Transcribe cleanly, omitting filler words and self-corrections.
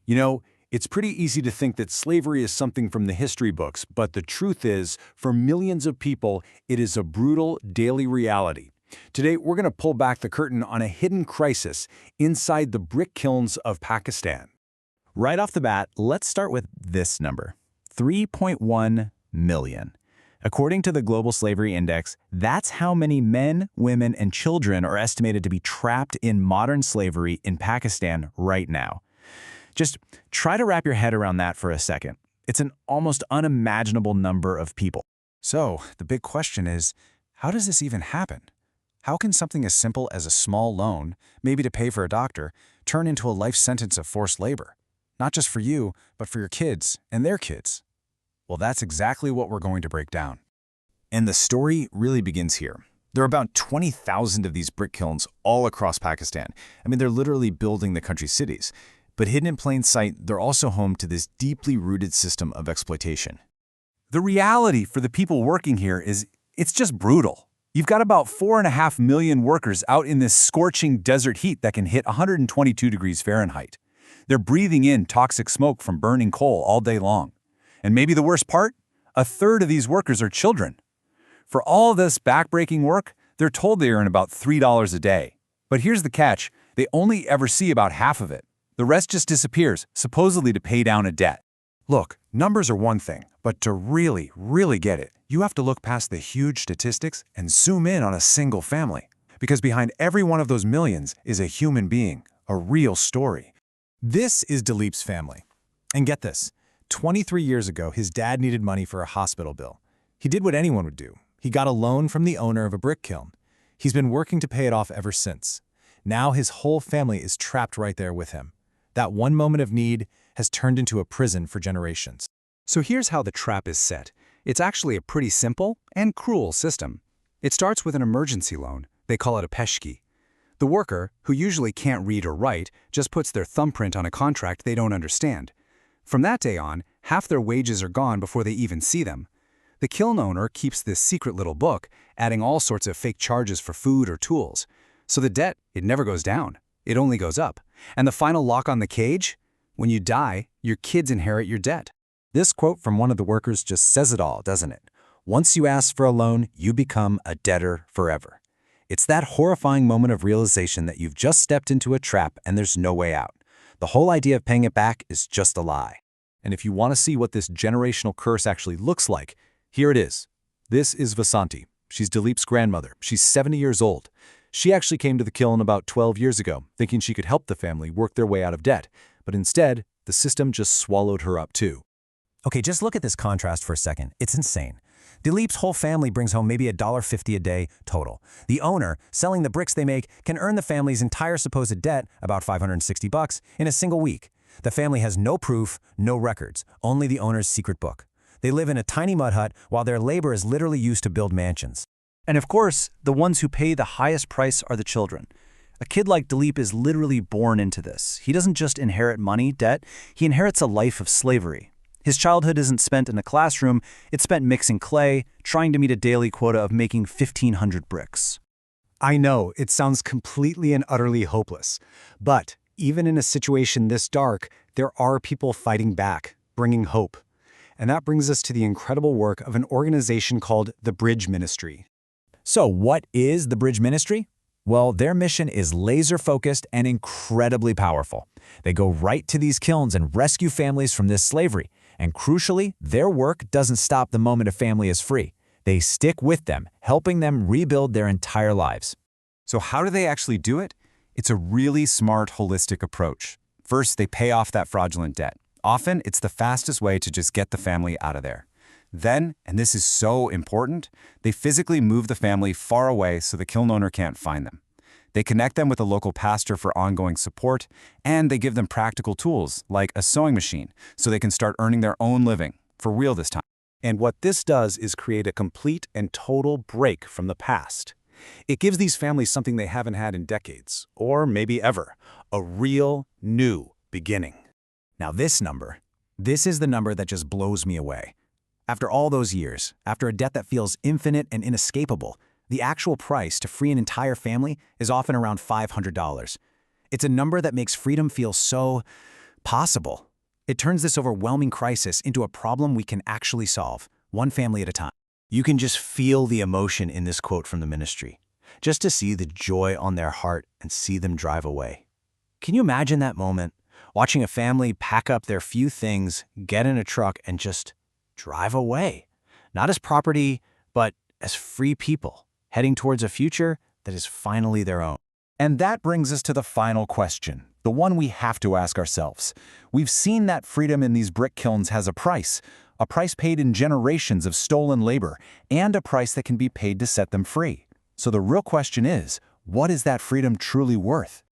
You know, it's pretty easy to think that slavery is something from the history books, but the truth is, for millions of people, it is a brutal daily reality. Today, we're going to pull back the curtain on a hidden crisis inside the brick kilns of Pakistan. Right off the bat, let's start with this number, 3.1 million. According to the Global Slavery Index, that's how many men, women, and children are estimated to be trapped in modern slavery in Pakistan right now. Just try to wrap your head around that for a second. It's an almost unimaginable number of people. So, the big question is, how does this even happen? How can something as simple as a small loan, maybe to pay for a doctor, turn into a life sentence of forced labor? Not just for you, but for your kids and their kids. Well, that's exactly what we're going to break down. And the story really begins here. There are about 20,000 of these brick kilns all across Pakistan. I mean, they're literally building the country's cities. But hidden in plain sight, they're also home to this deeply rooted system of exploitation. The reality for the people working here is it's just brutal. You've got about 4.5 million workers out in this scorching desert heat that can hit 122 degrees Fahrenheit. They're breathing in toxic smoke from burning coal all day long. And maybe the worst part? A third of these workers are children. For all this backbreaking work, they're told they earn about $3 a day. But here's the catch, they only ever see about half of it. The rest just disappears, supposedly to pay down a debt. Look, numbers are one thing, but to really get it, you have to look past the huge statistics and zoom in on a single family. Because behind every one of those millions is a human being, a real story. This is Dileep's family. And get this, 23 years ago, his dad needed money for a hospital bill. He did what anyone would do. He got a loan from the owner of a brick kiln. He's been working to pay it off ever since. Now his whole family is trapped right there with him. That one moment of need has turned into a prison for generations. So here's how the trap is set. It's actually a pretty simple and cruel system. It starts with an emergency loan. They call it a peshki. The worker, who usually can't read or write, just puts their thumbprint on a contract they don't understand. From that day on, half their wages are gone before they even see them. The kiln owner keeps this secret little book, adding all sorts of fake charges for food or tools. So the debt, it never goes down. It only goes up. And the final lock on the cage? When you die, your kids inherit your debt. This quote from one of the workers just says it all, doesn't it? Once you ask for a loan, you become a debtor forever. It's that horrifying moment of realization that you've just stepped into a trap and there's no way out. The whole idea of paying it back is just a lie. And if you want to see what this generational curse actually looks like, here it is. This is Vasanti. She's Dileep's grandmother. She's 70 years old. She actually came to the kiln about 12 years ago, thinking she could help the family work their way out of debt. But instead, the system just swallowed her up too. Okay, just look at this contrast for a second. It's insane. Dileep's whole family brings home maybe $1.50 a day total. The owner, selling the bricks they make, can earn the family's entire supposed debt, about $560, in a single week. The family has no proof, no records, only the owner's secret book. They live in a tiny mud hut while their labor is literally used to build mansions. And of course, the ones who pay the highest price are the children. A kid like Dileep is literally born into this. He doesn't just inherit money, debt, he inherits a life of slavery. His childhood isn't spent in a classroom, it's spent mixing clay, trying to meet a daily quota of making 1,500 bricks. I know, it sounds completely and utterly hopeless. But even in a situation this dark, there are people fighting back, bringing hope. And that brings us to the incredible work of an organization called the Bridge Ministry. So what is the Bridge Ministry? Well, their mission is laser-focused and incredibly powerful. They go right to these kilns and rescue families from this slavery. And crucially, their work doesn't stop the moment a family is free. They stick with them, helping them rebuild their entire lives. So how do they actually do it? It's a really smart, holistic approach. First, they pay off that fraudulent debt. Often, it's the fastest way to just get the family out of there. Then, and this is so important, they physically move the family far away so the kiln owner can't find them. They connect them with a local pastor for ongoing support, and they give them practical tools like a sewing machine so they can start earning their own living, for real this time. And what this does is create a complete and total break from the past. It gives these families something they haven't had in decades, or maybe ever, a real new beginning. Now this is the number that just blows me away. After all those years, after a debt that feels infinite and inescapable, the actual price to free an entire family is often around $500. It's a number that makes freedom feel so possible. It turns this overwhelming crisis into a problem we can actually solve, one family at a time. You can just feel the emotion in this quote from the ministry, just to see the joy on their heart and see them drive away. Can you imagine that moment, watching a family pack up their few things, get in a truck, and just drive away? Not as property, but as free people, heading towards a future that is finally their own. And that brings us to the final question, the one we have to ask ourselves. We've seen that freedom in these brick kilns has a price paid in generations of stolen labor, and a price that can be paid to set them free. So the real question is, what is that freedom truly worth?